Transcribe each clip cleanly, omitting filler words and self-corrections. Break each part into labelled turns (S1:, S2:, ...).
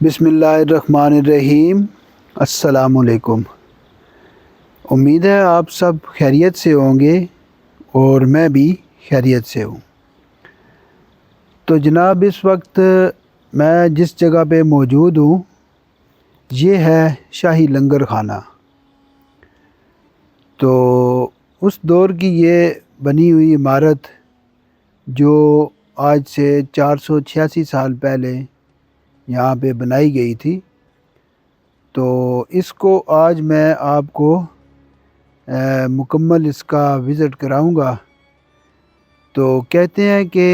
S1: بسم اللہ الرحمن الرحیم۔ السلام علیکم۔ امید ہے آپ سب خیریت سے ہوں گے اور میں بھی خیریت سے ہوں۔ تو جناب اس وقت میں جس جگہ پہ موجود ہوں یہ ہے شاہی لنگر خانہ۔ تو اس دور کی یہ بنی ہوئی عمارت جو آج سے 486 سال پہلے یہاں پہ بنائی گئی تھی، تو اس کو آج میں آپ کو مکمل اس کا وزٹ کراؤں گا۔ تو کہتے ہیں کہ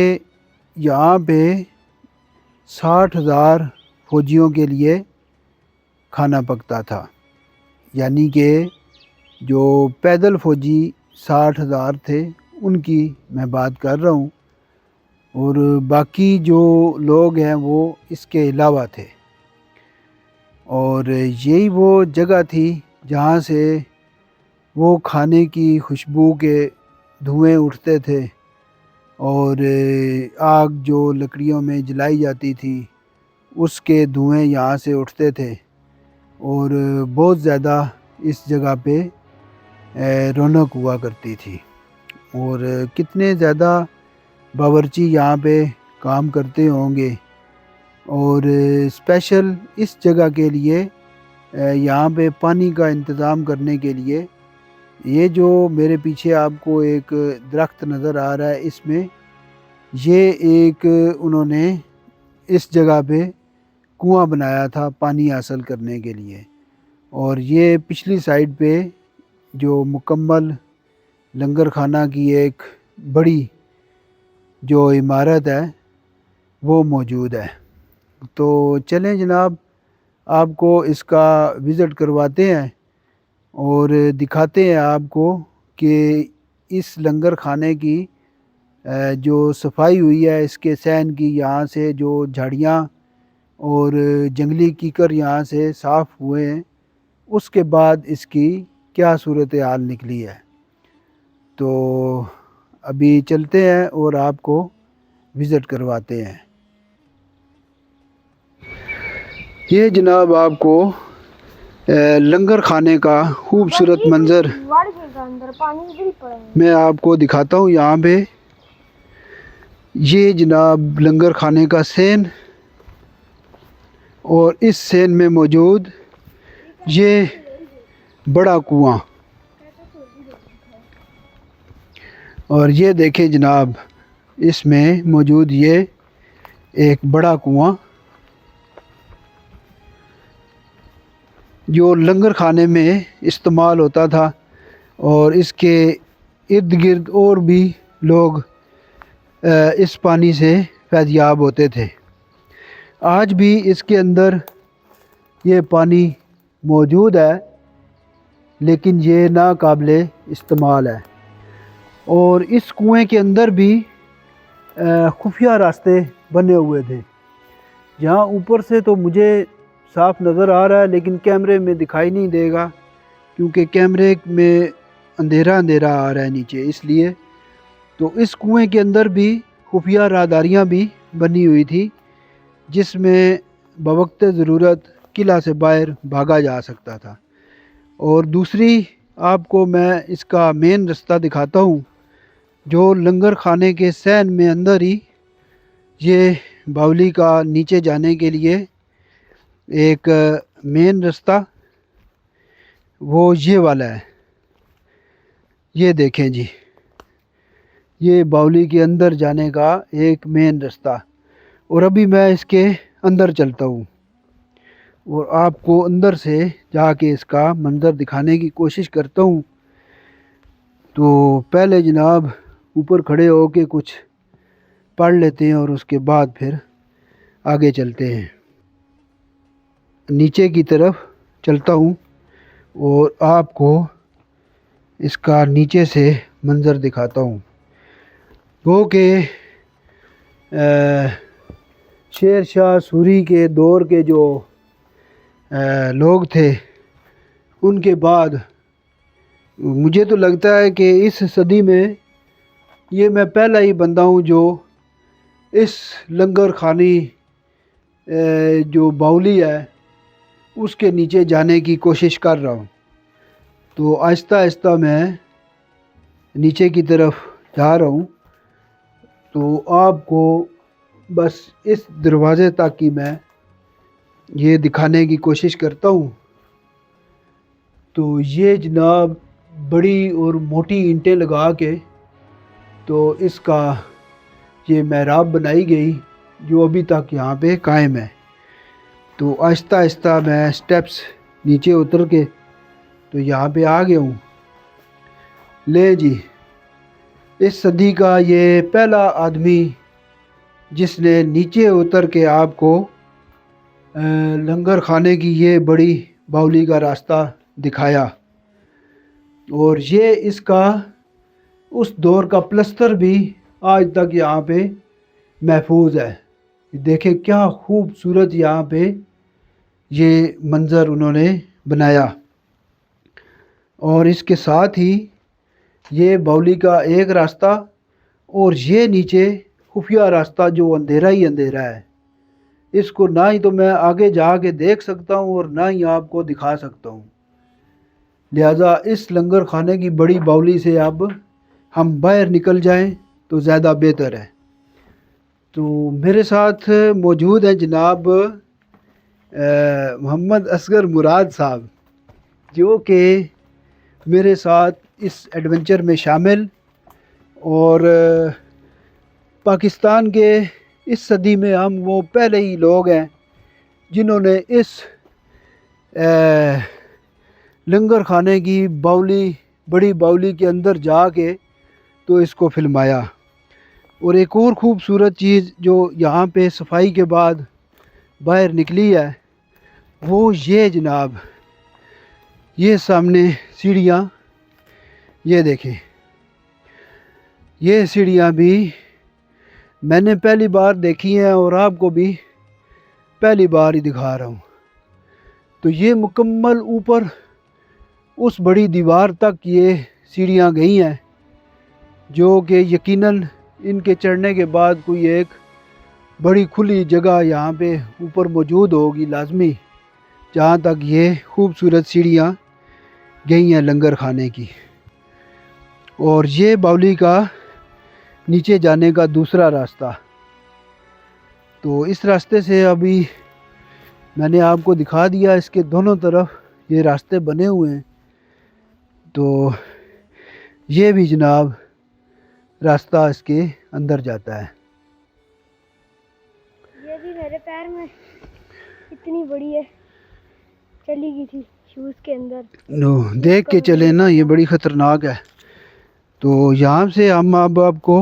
S1: یہاں پہ 60,000 فوجیوں کے لیے کھانا پکتا تھا، یعنی کہ جو پیدل فوجی 60,000 تھے ان کی میں بات کر رہا ہوں، اور باقی جو لوگ ہیں وہ اس کے علاوہ تھے۔ اور یہی وہ جگہ تھی جہاں سے وہ کھانے کی خوشبو کے دھوئیں اٹھتے تھے، اور آگ جو لکڑیوں میں جلائی جاتی تھی اس کے دھوئیں یہاں سے اٹھتے تھے، اور بہت زیادہ اس جگہ پہ رونق ہوا کرتی تھی۔ اور کتنے زیادہ باورچی یہاں پہ کام کرتے ہوں گے، اور اسپیشل اس جگہ کے لیے یہاں پہ پانی کا انتظام کرنے کے لیے یہ جو میرے پیچھے آپ کو ایک درخت نظر آ رہا ہے، اس میں یہ ایک انہوں نے اس جگہ پہ کنواں بنایا تھا پانی حاصل کرنے کے لیے۔ اور یہ پچھلی سائڈ پہ جو مکمل لنگر خانہ کی ایک بڑی جو عمارت ہے وہ موجود ہے۔ تو چلیں جناب آپ کو اس کا وزٹ کرواتے ہیں اور دکھاتے ہیں آپ کو کہ اس لنگر خانے کی جو صفائی ہوئی ہے، اس کے صحن کی، یہاں سے جو جھاڑیاں اور جنگلی کیکر یہاں سے صاف ہوئے ہیں، اس کے بعد اس کی کیا صورتحال نکلی ہے۔ تو ابھی چلتے ہیں اور آپ کو وزٹ کرواتے ہیں۔ یہ جناب آپ کو لنگر خانے کا خوبصورت منظر میں آپ کو دکھاتا ہوں۔ یہاں پہ یہ جناب لنگر خانے کا صحن، اور اس صحن میں موجود یہ بڑا کنواں، اور یہ دیکھیں جناب اس میں موجود یہ ایک بڑا کنواں جو لنگر خانے میں استعمال ہوتا تھا، اور اس کے ارد گرد اور بھی لوگ اس پانی سے فیض یاب ہوتے تھے۔ آج بھی اس کے اندر یہ پانی موجود ہے، لیکن یہ ناقابل استعمال ہے۔ اور اس کنویں کے اندر بھی خفیہ راستے بنے ہوئے تھے، جہاں اوپر سے تو مجھے صاف نظر آ رہا ہے لیکن کیمرے میں دکھائی نہیں دے گا، کیونکہ کیمرے میں اندھیرا آ رہا ہے نیچے، اس لیے۔ تو اس کنویں کے اندر بھی خفیہ راہداریاں بھی بنی ہوئی تھی، جس میں بوقت ضرورت قلعہ سے باہر بھاگا جا سکتا تھا۔ اور دوسری آپ کو میں اس کا مین رستہ دکھاتا ہوں، جو لنگر خانے کے صحن میں اندر ہی یہ باولی کا نیچے جانے کے لیے ایک مین رستہ وہ یہ والا ہے۔ یہ دیکھیں جی، یہ باولی کے اندر جانے کا ایک مین رستہ، اور ابھی میں اس کے اندر چلتا ہوں اور آپ کو اندر سے جا کے اس کا منظر دکھانے کی کوشش کرتا ہوں۔ تو پہلے جناب اوپر کھڑے ہو کے کچھ پڑھ لیتے ہیں اور اس کے بعد پھر آگے چلتے ہیں۔ نیچے کی طرف چلتا ہوں اور آپ کو اس کا نیچے سے منظر دکھاتا ہوں۔ وہ کہ شیر شاہ سوری کے دور کے جو لوگ تھے، ان کے بعد مجھے تو لگتا ہے کہ اس صدی میں یہ میں پہلا ہی بندہ ہوں جو اس لنگر خانی جو باولی ہے اس کے نیچے جانے کی کوشش کر رہا ہوں۔ تو آہستہ آہستہ میں نیچے کی طرف جا رہا ہوں۔ تو آپ کو بس اس دروازے تک کی میں یہ دکھانے کی کوشش کرتا ہوں۔ تو یہ جناب بڑی اور موٹی اینٹیں لگا کے تو اس کا یہ محراب بنائی گئی جو ابھی تک یہاں پہ قائم ہے۔ تو آہستہ آہستہ میں سٹیپس نیچے اتر کے تو یہاں پہ آ گیا ہوں۔ لے جی، اس صدی کا یہ پہلا آدمی جس نے نیچے اتر کے آپ کو لنگر خانے کی یہ بڑی باولی کا راستہ دکھایا، اور یہ اس کا اس دور کا پلستر بھی آج تک یہاں پہ محفوظ ہے۔ دیکھیں کیا خوبصورت یہاں پہ یہ منظر انہوں نے بنایا، اور اس کے ساتھ ہی یہ باولی کا ایک راستہ اور یہ نیچے خفیہ راستہ جو اندھیرا ہی اندھیرا ہے۔ اس کو نہ ہی تو میں آگے جا کے دیکھ سکتا ہوں اور نہ ہی آپ کو دکھا سکتا ہوں، لہٰذا اس لنگر خانے کی بڑی باولی سے اب ہم باہر نکل جائیں تو زیادہ بہتر ہے۔ تو میرے ساتھ موجود ہیں جناب محمد اصغر مراد صاحب، جو کہ میرے ساتھ اس ایڈونچر میں شامل اور پاکستان کے اس صدی میں ہم وہ پہلے ہی لوگ ہیں جنہوں نے اس لنگر خانے کی باولی بڑی باولی کے اندر جا کے تو اس کو فلمایا۔ اور ایک اور خوبصورت چیز جو یہاں پہ صفائی کے بعد باہر نکلی ہے وہ یہ جناب، یہ سامنے سیڑھیاں، یہ دیکھیں، یہ سیڑھیاں بھی میں نے پہلی بار دیکھی ہیں اور آپ کو بھی پہلی بار ہی دکھا رہا ہوں۔ تو یہ مکمل اوپر اس بڑی دیوار تک یہ سیڑھیاں گئی ہیں، جو کہ یقیناً ان کے چڑھنے کے بعد کوئی ایک بڑی کھلی جگہ یہاں پہ اوپر موجود ہوگی لازمی، جہاں تک یہ خوبصورت سیڑھیاں گئی ہیں لنگر خانے کی۔ اور یہ باولی کا نیچے جانے کا دوسرا راستہ۔ تو اس راستے سے ابھی میں نے آپ کو دکھا دیا، اس کے دونوں طرف یہ راستے بنے ہوئے ہیں۔ تو یہ بھی جناب راستہ اس کے اندر جاتا ہے۔
S2: یہ بھی میرے پیر میں اتنی بڑی ہے، چلی گئی تھی شوز کے اندر۔
S1: دیکھ کے چلے نا، یہ بڑی خطرناک ہے۔ تو یہاں سے ہم اب آپ کو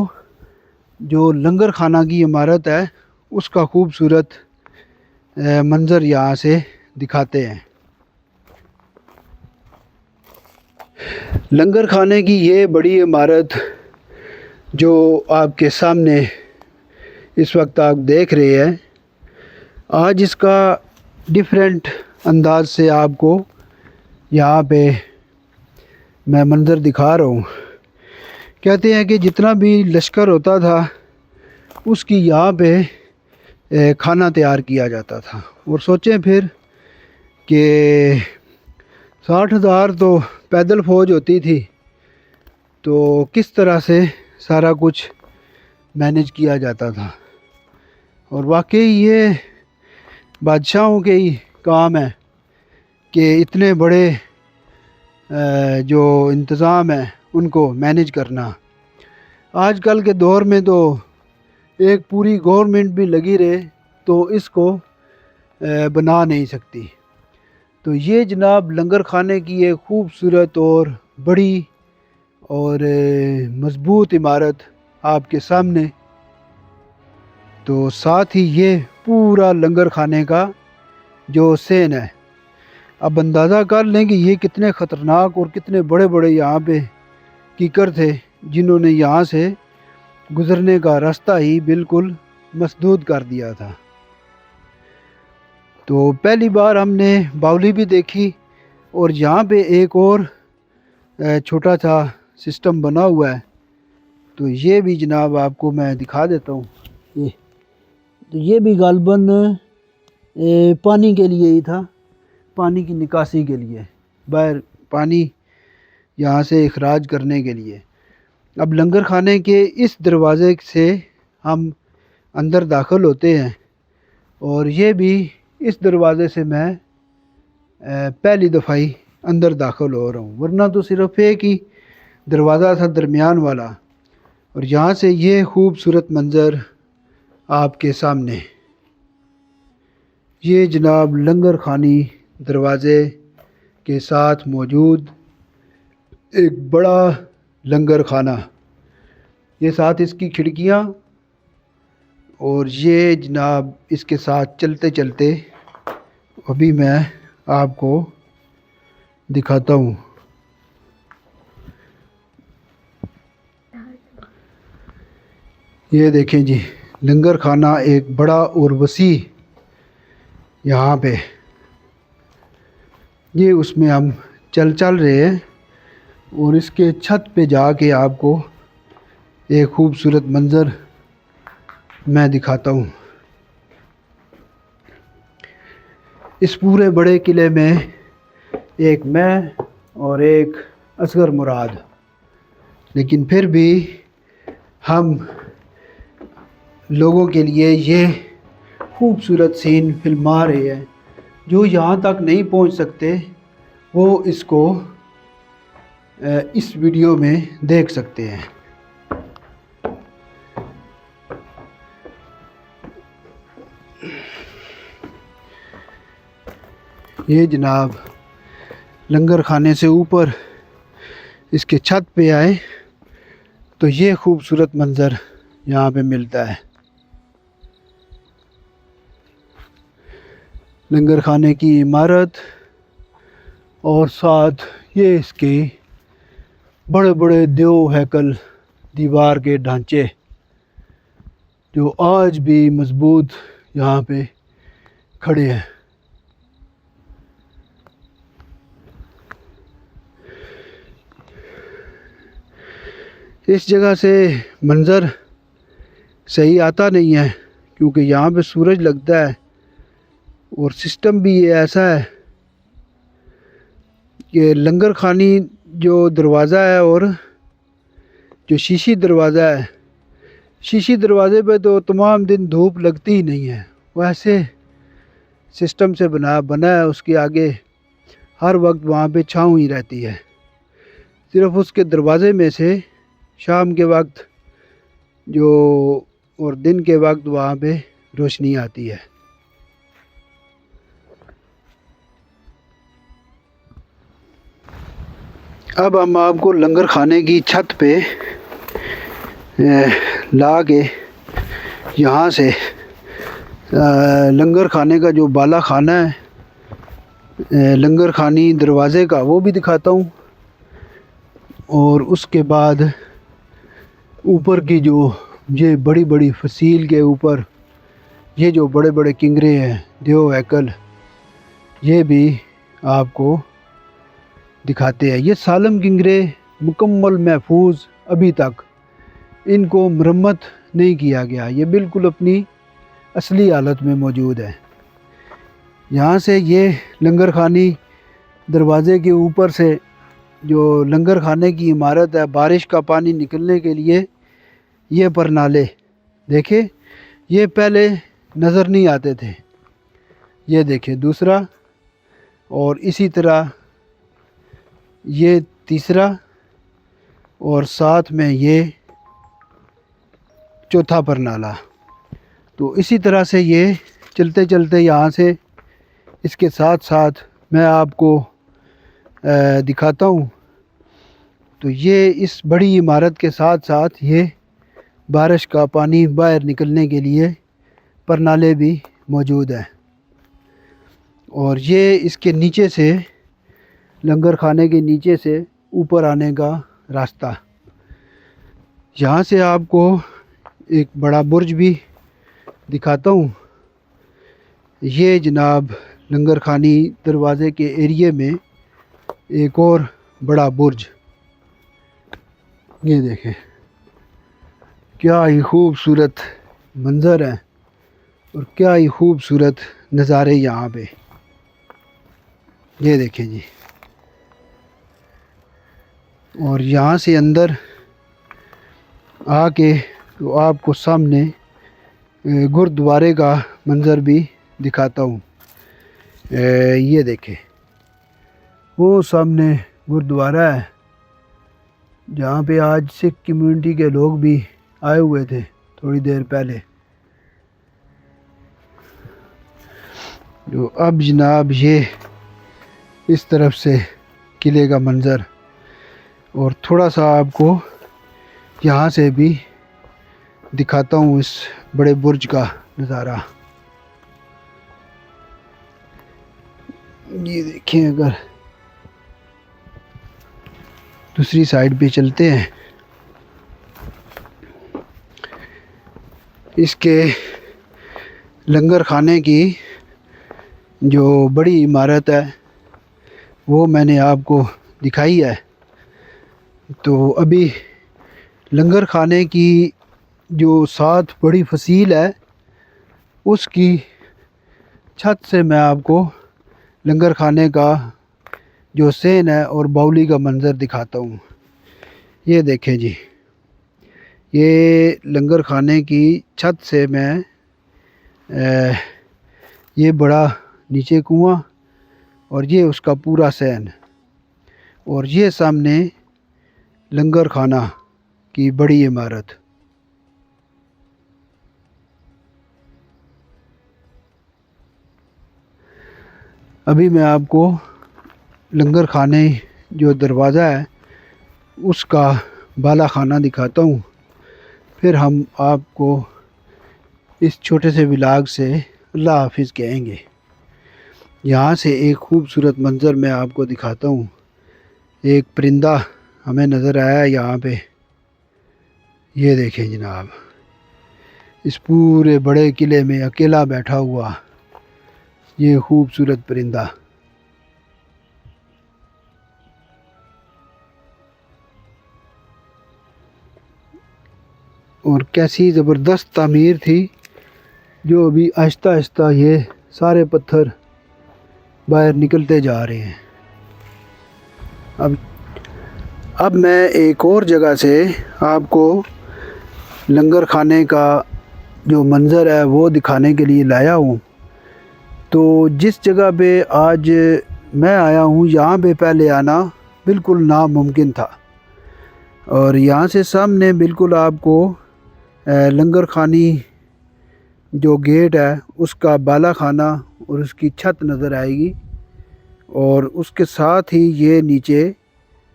S1: جو لنگر خانہ کی عمارت ہے اس کا خوبصورت منظر یہاں سے دکھاتے ہیں۔ لنگر خانے کی یہ بڑی عمارت جو آپ کے سامنے اس وقت آپ دیکھ رہے ہیں، آج اس کا ڈیفرنٹ انداز سے آپ کو یہاں پہ میں منظر دکھا رہا ہوں۔ کہتے ہیں کہ جتنا بھی لشکر ہوتا تھا اس کی یہاں پہ کھانا تیار کیا جاتا تھا، اور سوچیں پھر کہ 60,000 تو پیدل فوج ہوتی تھی، تو کس طرح سے سارا کچھ مینیج کیا جاتا تھا۔ اور واقعی یہ بادشاہوں کے ہی کام ہے کہ اتنے بڑے جو انتظام ہے ان کو مینیج کرنا۔ آج کل کے دور میں تو ایک پوری گورنمنٹ بھی لگی رہے تو اس کو بنا نہیں سکتی۔ تو یہ جناب لنگر خانے کی ایک خوبصورت اور بڑی اور مضبوط عمارت آپ کے سامنے۔ تو ساتھ ہی یہ پورا لنگر خانے کا جو سین ہے، اب اندازہ کر لیں کہ یہ کتنے خطرناک اور کتنے بڑے بڑے یہاں پہ کیکر تھے جنہوں نے یہاں سے گزرنے کا راستہ ہی بالکل مسدود کر دیا تھا۔ تو پہلی بار ہم نے باولی بھی دیکھی، اور یہاں پہ ایک اور چھوٹا سا سسٹم بنا ہوا ہے، تو یہ بھی جناب آپ کو میں دکھا دیتا ہوں۔ تو یہ بھی غالباً پانی کے لیے ہی تھا، پانی کی نکاسی کے لیے، باہر پانی یہاں سے اخراج کرنے کے لیے۔ اب لنگر خانے کے اس دروازے سے ہم اندر داخل ہوتے ہیں، اور یہ بھی اس دروازے سے میں پہلی دفعہ ہی اندر داخل ہو رہا ہوں، ورنہ تو صرف ایک ہی دروازہ تھا درمیان والا۔ اور یہاں سے یہ خوبصورت منظر آپ کے سامنے، یہ جناب لنگر خانی دروازے کے ساتھ موجود ایک بڑا لنگر خانہ، یہ ساتھ اس کی کھڑکیاں، اور یہ جناب اس کے ساتھ چلتے چلتے ابھی میں آپ کو دکھاتا ہوں۔ یہ دیکھیں جی، لنگر خانہ ایک بڑا اور وسیع یہاں پہ، یہ اس میں ہم چل رہے ہیں، اور اس کے چھت پہ جا کے آپ کو ایک خوبصورت منظر میں دکھاتا ہوں۔ اس پورے بڑے قلعے میں ایک میں اور ایک اصغر مراد، لیکن پھر بھی ہم لوگوں کے لیے یہ خوبصورت سین فلما رہے ہیں۔ جو یہاں تک نہیں پہنچ سکتے وہ اس کو اس ویڈیو میں دیکھ سکتے ہیں۔ یہ جناب لنگر خانے سے اوپر اس کے چھت پہ آئے تو یہ خوبصورت منظر یہاں پہ ملتا ہے۔ لنگر خانے کی عمارت اور ساتھ یہ اس کے بڑے بڑے دیو ہیکل، دیوار کے ڈھانچے جو آج بھی مضبوط یہاں پہ کھڑے ہیں۔ اس جگہ سے منظر صحیح آتا نہیں ہے کیونکہ یہاں پہ سورج لگتا ہے، اور سسٹم بھی یہ ایسا ہے کہ لنگر خانی جو دروازہ ہے اور جو شیشی دروازہ ہے، شیشی دروازے پہ تو تمام دن دھوپ لگتی ہی نہیں ہے، ویسے سسٹم سے بنا ہے، اس کے آگے ہر وقت وہاں پہ چھاؤں ہی رہتی ہے، صرف اس کے دروازے میں سے شام کے وقت اور دن کے وقت وہاں پہ روشنی آتی ہے۔ اب ہم آپ کو لنگر خانے کی چھت پہ لا کے یہاں سے لنگر خانے کا جو بالا خانہ ہے لنگر خانی دروازے کا، وہ بھی دکھاتا ہوں، اور اس کے بعد اوپر کی جو یہ بڑی بڑی فصیل کے اوپر یہ جو بڑے بڑے کنگرے ہیں، دیو ہیکل، یہ بھی آپ کو دکھاتے ہیں۔ یہ سالم کنگرے مکمل محفوظ، ابھی تک ان کو مرمت نہیں کیا گیا، یہ بالکل اپنی اصلی حالت میں موجود ہے۔ یہاں سے یہ لنگر خانی دروازے کے اوپر سے جو لنگر خانے کی عمارت ہے، بارش کا پانی نکلنے کے لیے یہ پرنالے دیکھیں، یہ پہلے نظر نہیں آتے تھے، یہ دیکھیں دوسرا، اور اسی طرح یہ تیسرا، اور ساتھ میں یہ چوتھا پرنالہ۔ تو اسی طرح سے یہ چلتے چلتے یہاں سے اس کے ساتھ ساتھ میں آپ کو دکھاتا ہوں، تو یہ اس بڑی عمارت کے ساتھ ساتھ یہ بارش کا پانی باہر نکلنے کے لیے پرنالے بھی موجود ہیں، اور یہ اس کے نیچے سے لنگر خانے کے نیچے سے اوپر آنے کا راستہ۔ یہاں سے آپ کو ایک بڑا برج بھی دکھاتا ہوں، یہ جناب لنگر خانی دروازے کے ایریے میں ایک اور بڑا برج، یہ دیکھیں کیا ہی خوبصورت منظر ہے اور کیا ہی خوبصورت نظارے یہاں پہ یہ دیکھیں جی. اور یہاں سے اندر آ کے تو آپ کو سامنے گرودوارے کا منظر بھی دکھاتا ہوں. یہ دیکھیں وہ سامنے گرودوارہ ہے جہاں پہ آج سکھ کمیونٹی کے لوگ بھی آئے ہوئے تھے تھوڑی دیر پہلے. جو اب جناب یہ اس طرف سے قلعے کا منظر، اور تھوڑا سا آپ کو یہاں سے بھی دکھاتا ہوں اس بڑے برج کا نظارہ. یہ دیکھیں اگر دوسری سائیڈ پہ چلتے ہیں، اس کے لنگر خانے کی جو بڑی عمارت ہے وہ میں نے آپ کو دکھائی ہے. تو ابھی لنگر خانے کی جو 7 بڑی فصیل ہے اس کی چھت سے میں آپ کو لنگر خانے کا جو سین ہے اور باولی کا منظر دکھاتا ہوں. یہ دیکھیں جی، یہ لنگر خانے کی چھت سے میں یہ بڑا نیچے کنواں اور یہ اس کا پورا سین، اور یہ سامنے لنگر خانہ کی بڑی عمارت. ابھی میں آپ کو لنگر خانے جو دروازہ ہے اس کا بالا خانہ دکھاتا ہوں، پھر ہم آپ کو اس چھوٹے سے ولاگ سے اللہ حافظ کہیں گے. یہاں سے ایک خوبصورت منظر میں آپ کو دکھاتا ہوں. ایک پرندہ ہمیں نظر آیا یہاں پہ، یہ دیکھیں جناب، اس پورے بڑے قلعے میں اکیلا بیٹھا ہوا یہ خوبصورت پرندہ. اور کیسی زبردست تعمیر تھی جو ابھی آہستہ آہستہ یہ سارے پتھر باہر نکلتے جا رہے ہیں. اب میں ایک اور جگہ سے آپ کو لنگر خانے کا جو منظر ہے وہ دکھانے کے لیے لایا ہوں. تو جس جگہ پہ آج میں آیا ہوں یہاں پہ پہلے آنا بالکل ناممکن تھا، اور یہاں سے سامنے بالکل آپ کو لنگر خانی جو گیٹ ہے اس کا بالا خانہ اور اس کی چھت نظر آئے گی، اور اس کے ساتھ ہی یہ نیچے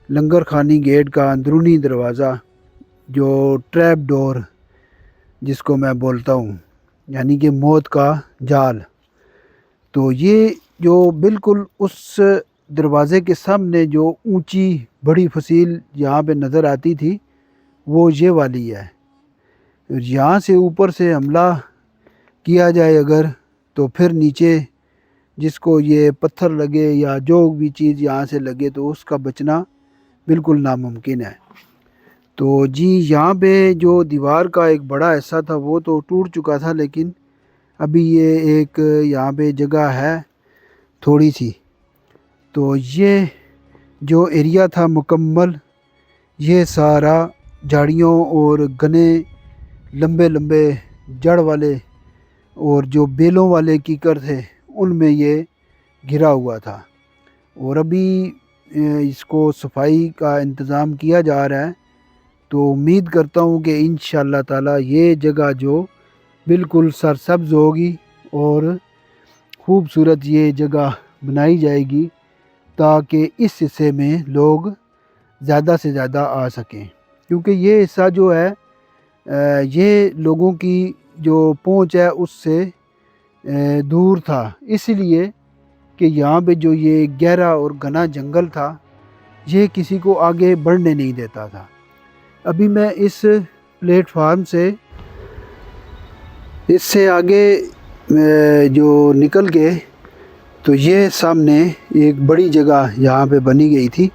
S1: لنگر خانی گیٹ کا اندرونی دروازہ جو ٹریپ ڈور جس کو میں بولتا ہوں، یعنی کہ موت کا جال. تو یہ جو بالکل اس دروازے کے سامنے جو اونچی بڑی فصیل یہاں پہ نظر آتی تھی وہ یہ والی ہے. یہاں سے اوپر سے حملہ کیا جائے اگر تو پھر نیچے جس کو یہ پتھر لگے یا جو بھی چیز یہاں سے لگے تو اس کا بچنا بالکل ناممکن ہے. تو جی یہاں پہ جو دیوار کا ایک بڑا حصہ تھا وہ تو ٹوٹ چکا تھا، لیکن ابھی یہ ایک یہاں پہ جگہ ہے تھوڑی سی. تو یہ جو ایریا تھا مکمل یہ سارا جھاڑیوں اور گھنے لمبے لمبے جڑ والے اور جو بیلوں والے کیکر تھے ان میں یہ گھرا ہوا تھا. اور ابھی اس کو صفائی کا انتظام کیا جا رہا ہے، تو امید کرتا ہوں کہ انشاءاللہ تعالی یہ جگہ جو بالکل سرسبز ہوگی اور خوبصورت یہ جگہ بنائی جائے گی تاکہ اس حصے میں لوگ زیادہ سے زیادہ آ سکیں، کیونکہ یہ حصہ جو ہے یہ لوگوں کی جو پہنچ ہے اس سے دور تھا، اس لیے کہ یہاں پہ جو یہ گہرا اور گھنا جنگل تھا یہ کسی کو آگے بڑھنے نہیں دیتا تھا. ابھی میں اس پلیٹ فارم سے اس سے آگے جو نکل کے تو یہ سامنے ایک بڑی جگہ یہاں پہ بنی گئی تھی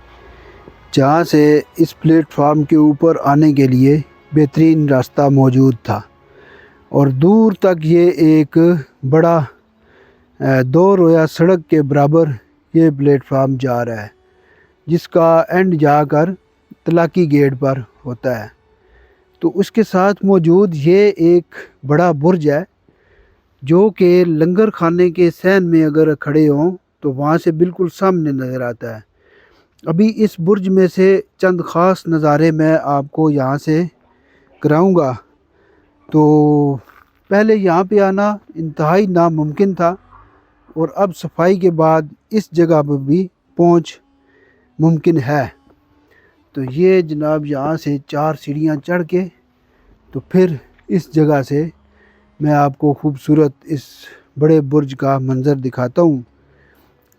S1: جہاں سے اس پلیٹ فارم کے اوپر آنے کے لیے بہترین راستہ موجود تھا، اور دور تک یہ ایک بڑا دو رویا سڑک کے برابر یہ پلیٹ فارم جا رہا ہے، جس کا اینڈ جا کر طلاقی گیٹ پر ہوتا ہے۔ تو اس کے ساتھ موجود یہ ایک بڑا برج ہے جو کہ لنگر خانے کے صحن میں اگر کھڑے ہوں تو وہاں سے بالکل سامنے نظر آتا ہے۔ ابھی اس برج میں سے چند خاص نظارے میں آپ کو یہاں سے کراؤں گا۔ تو پہلے یہاں پہ آنا انتہائی ناممکن تھا، اور اب صفائی کے بعد اس جگہ پر بھی پہنچ ممکن ہے۔ تو یہ جناب یہاں سے 4 سیڑھیاں چڑھ کے تو پھر اس جگہ سے میں آپ کو خوبصورت اس بڑے برج کا منظر دکھاتا ہوں۔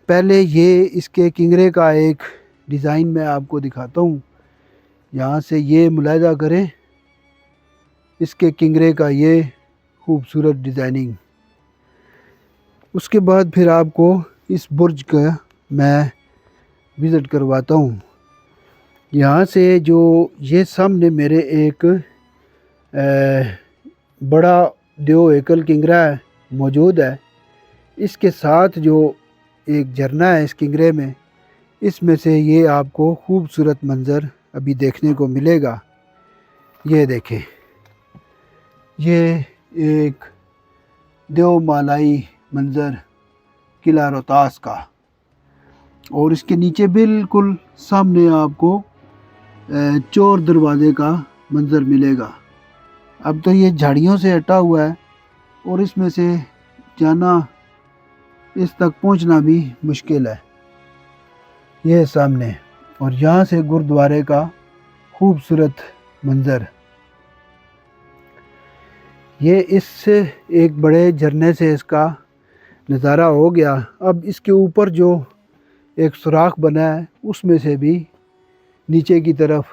S1: پہلے یہ اس کے کنگرے کا ایک ڈیزائن میں آپ کو دکھاتا ہوں۔ یہاں سے یہ ملاحظہ کریں، اس کے کنگرے کا یہ خوبصورت ڈیزائننگ۔ اس کے بعد پھر آپ کو اس برج کا میں وزٹ کرواتا ہوں۔ یہاں سے جو یہ سامنے میرے ایک بڑا دیو ہیکل کنگرا موجود ہے، اس کے ساتھ جو ایک جھرنا ہے اس کنگرے میں، اس میں سے یہ آپ کو خوبصورت منظر ابھی دیکھنے کو ملے گا۔ یہ دیکھیں، یہ ایک دیو مالائی منظر قلعہ روہتاس کا، اور اس کے نیچے بالکل سامنے آپ کو چور دروازے کا منظر ملے گا۔ اب تو یہ جھاڑیوں سے ہٹا ہوا ہے اور اس میں سے جانا، اس تک پہنچنا بھی مشکل ہے۔ یہ سامنے، اور یہاں سے گردوارے کا خوبصورت منظر۔ یہ اس سے ایک بڑے جھرنے سے اس کا نظارہ ہو گیا۔ اب اس کے اوپر جو ایک سوراخ بنا ہے اس میں سے بھی نیچے کی طرف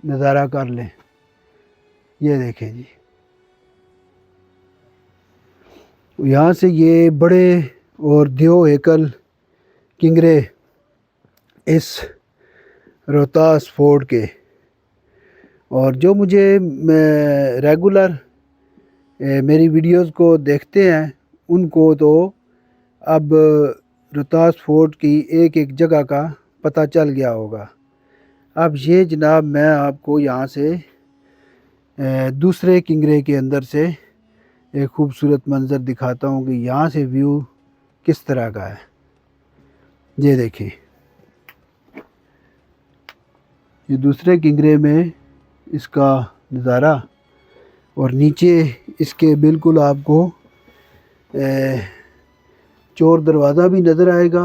S1: نظارہ کر لیں۔ یہ دیکھیں جی، یہاں سے یہ بڑے اور دیو ہیکل کنگرے اس روہتاس فورٹ کے، اور جو مجھے ریگولر میری ویڈیوز کو دیکھتے ہیں ان کو تو اب روہتاس فورٹ کی ایک ایک جگہ کا پتہ چل گیا ہوگا۔ اب یہ جناب میں آپ کو یہاں سے دوسرے کنگرے کے اندر سے ایک خوبصورت منظر دکھاتا ہوں کہ یہاں سے ویو کس طرح کا ہے۔ یہ دیکھیں، یہ دوسرے کنگرے میں اس کا نظارہ، اور نیچے اس کے بالکل آپ کو چور دروازہ بھی نظر آئے گا،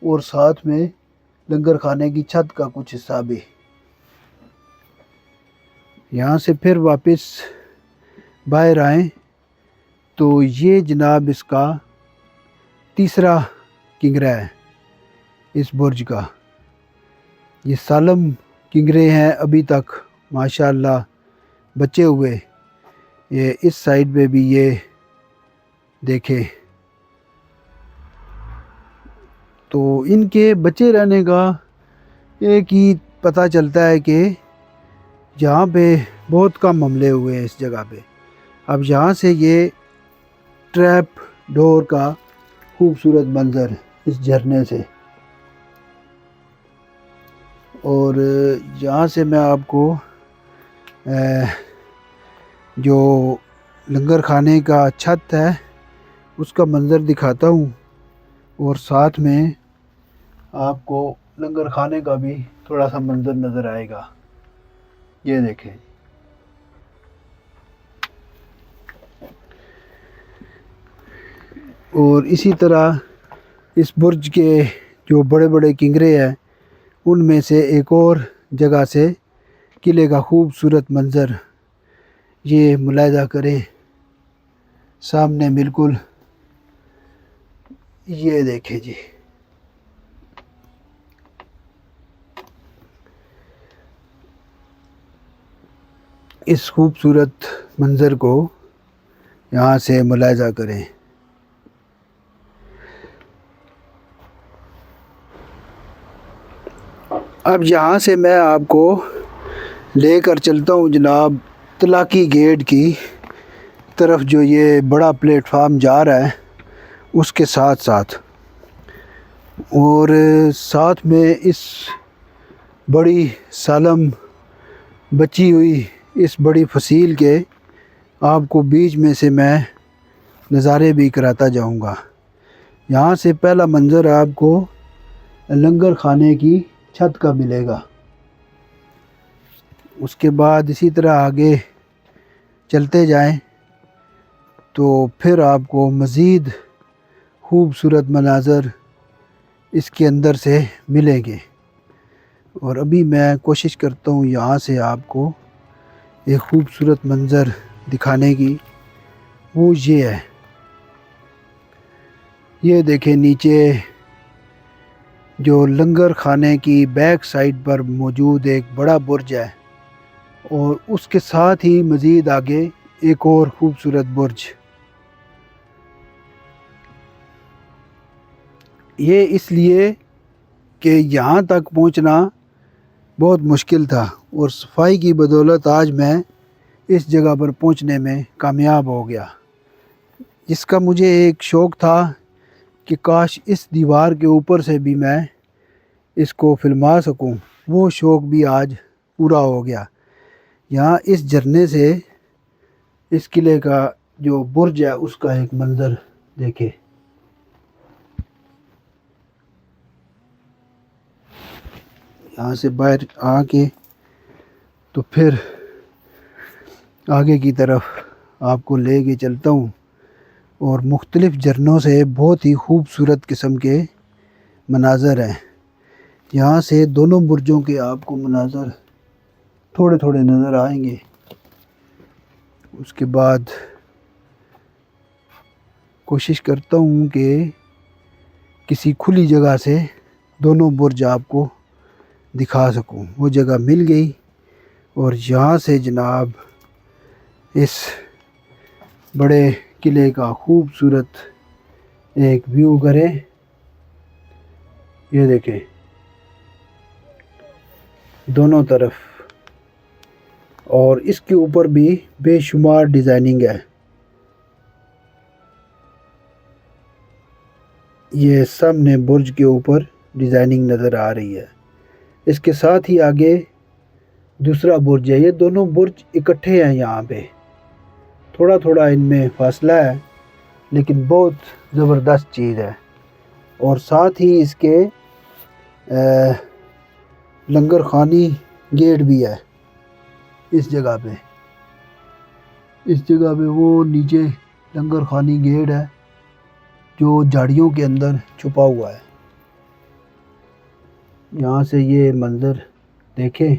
S1: اور ساتھ میں لنگر خانے کی چھت کا کچھ حصہ بھی۔ یہاں سے پھر واپس باہر آئیں تو یہ جناب اس کا تیسرا کنگرا ہے اس برج کا۔ یہ سالم کنگرے ہیں ابھی تک ماشاءاللہ بچے ہوئے۔ یہ اس سائڈ پہ بھی یہ دیکھیں، تو ان کے بچے رہنے کا ایک ہی پتہ چلتا ہے کہ یہاں پہ بہت کم حملے ہوئے ہیں اس جگہ پہ۔ اب یہاں سے یہ ٹریپ ڈور کا خوبصورت منظر اس جھرنے سے، اور یہاں سے میں آپ کو جو لنگر خانے کا چھت ہے اس کا منظر دکھاتا ہوں، اور ساتھ میں آپ کو لنگر خانے کا بھی تھوڑا سا منظر نظر آئے گا۔ یہ دیکھیں، اور اسی طرح اس برج کے جو بڑے بڑے کنگرے ہیں ان میں سے ایک اور جگہ سے قلعے کا خوبصورت منظر یہ ملاحظہ کریں سامنے بالکل۔ یہ دیکھیں جی، اس خوبصورت منظر کو یہاں سے ملاحظہ کریں۔ اب یہاں سے میں آپ کو لے کر چلتا ہوں جناب طلاقی گیٹ کی طرف، جو یہ بڑا پلیٹ فارم جا رہا ہے اس کے ساتھ ساتھ، اور ساتھ میں اس بڑی سالم بچی ہوئی اس بڑی فصیل کے آپ کو بیچ میں سے میں نظارے بھی کراتا جاؤں گا۔ یہاں سے پہلا منظر آپ کو لنگر خانے کی چھت کا ملے گا۔ اس کے بعد اسی طرح آگے چلتے جائیں تو پھر آپ کو مزید خوبصورت مناظر اس کے اندر سے ملیں گے، اور ابھی میں کوشش کرتا ہوں یہاں سے آپ کو ایک خوبصورت منظر دکھانے کی۔ وہ یہ ہے، یہ دیکھیں نیچے جو لنگر خانے کی بیک سائڈ پر موجود ایک بڑا برج ہے، اور اس کے ساتھ ہی مزید آگے ایک اور خوبصورت برج۔ یہ اس لیے کہ یہاں تک پہنچنا بہت مشکل تھا، اور صفائی کی بدولت آج میں اس جگہ پر پہنچنے میں کامیاب ہو گیا، جس کا مجھے ایک شوق تھا کہ کاش اس دیوار کے اوپر سے بھی میں اس کو فلما سکوں۔ وہ شوق بھی آج پورا ہو گیا۔ یہاں اس جھرنے سے اس قلعے کا جو برج ہے اس کا ایک منظر دیکھے۔ یہاں سے باہر آ کے تو پھر آگے کی طرف آپ کو لے کے چلتا ہوں، اور مختلف جھرنوں سے بہت ہی خوبصورت قسم کے مناظر ہیں۔ یہاں سے دونوں برجوں کے آپ کو مناظر تھوڑے تھوڑے نظر آئیں گے۔ اس کے بعد کوشش کرتا ہوں کہ کسی کھلی جگہ سے دونوں برج آپ کو دکھا سکوں۔ وہ جگہ مل گئی، اور یہاں سے جناب اس بڑے قلعے کا خوبصورت ایک ویو کریں۔ یہ دیکھیں دونوں طرف، اور اس کے اوپر بھی بے شمار ڈیزائننگ ہے۔ یہ سامنے برج کے اوپر ڈیزائننگ نظر آ رہی ہے۔ اس کے ساتھ ہی آگے دوسرا برج ہے۔ یہ دونوں برج اکٹھے ہیں، یہاں پہ تھوڑا تھوڑا ان میں فاصلہ ہے، لیکن بہت زبردست چیز ہے۔ اور ساتھ ہی اس کے لنگر خانی گیٹ بھی ہے اس جگہ پہ۔ اس جگہ پہ وہ نیچے لنگر خانی گیٹ ہے جو جھاڑیوں کے اندر چھپا ہوا ہے۔ یہاں سے یہ منظر دیکھیں۔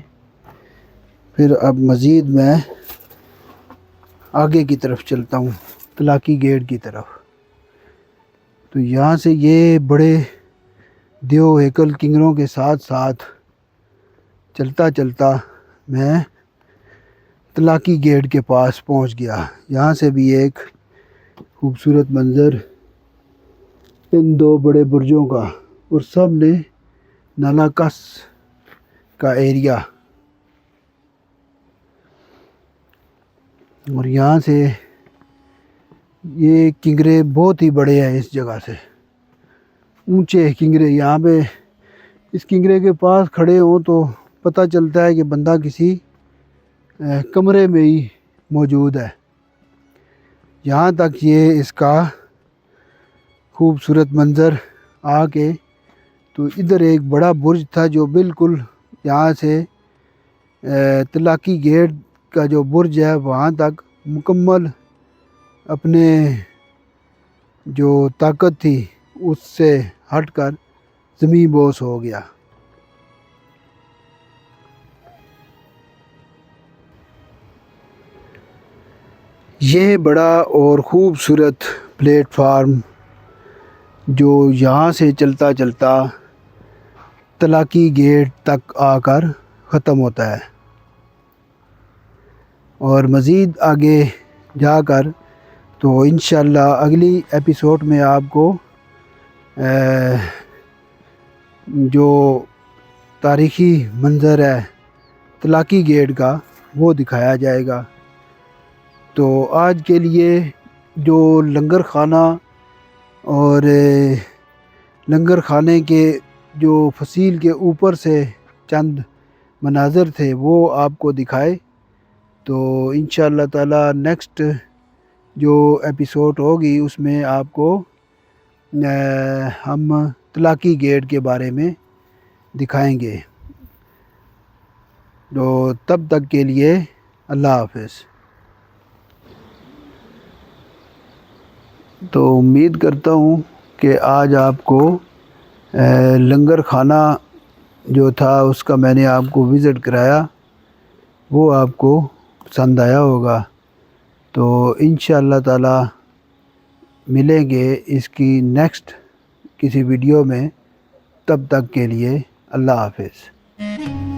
S1: پھر اب مزید میں آگے کی طرف چلتا ہوں، طلاقی گیٹ کی طرف۔ تو یہاں سے یہ بڑے دیو ہیکل کنگروں کے ساتھ ساتھ چلتا چلتا میں طلاقی گیٹ کے پاس پہنچ گیا۔ یہاں سے بھی ایک خوبصورت منظر ان دو بڑے برجوں کا، اور سامنے نالا کس کا ایریا۔ اور یہاں سے یہ کنگرے بہت ہی بڑے ہیں، اس جگہ سے اونچے کنگرے۔ یہاں پہ اس کنگرے کے پاس کھڑے ہوں تو پتہ چلتا ہے کہ بندہ کسی کمرے میں ہی موجود ہے۔ یہاں تک یہ اس کا خوبصورت منظر آ کے، تو ادھر ایک بڑا برج تھا جو بالکل یہاں سے طلاقی گیٹ کا جو برج ہے وہاں تک مکمل اپنے جو طاقت تھی اس سے ہٹ کر زمین بوس ہو گیا۔ یہ بڑا اور خوبصورت پلیٹ فارم جو یہاں سے چلتا چلتا طلاقی گیٹ تک آ کر ختم ہوتا ہے، اور مزید آگے جا کر تو انشاءاللہ اگلی ایپیسوڈ میں آپ کو جو تاریخی منظر ہے طلاقی گیٹ کا وہ دکھایا جائے گا۔ تو آج کے لیے جو لنگر خانہ اور لنگر خانے کے جو فصیل کے اوپر سے چند مناظر تھے وہ آپ کو دکھائے. تو انشاءاللہ تعالی نیکسٹ جو ایپیسوڈ ہوگی اس میں آپ کو ہم طلاقی گیٹ کے بارے میں دکھائیں گے. تو تب تک کے لیے اللہ حافظ. تو امید کرتا ہوں کہ آج آپ کو لنگر خانہ جو تھا اس کا میں نے آپ کو وزٹ کرایا وہ آپ کو پسند آیا ہوگا. تو انشاءاللہ تعالی ملیں گے اس کی نیکسٹ کسی ویڈیو میں. تب تک کے لیے اللہ حافظ.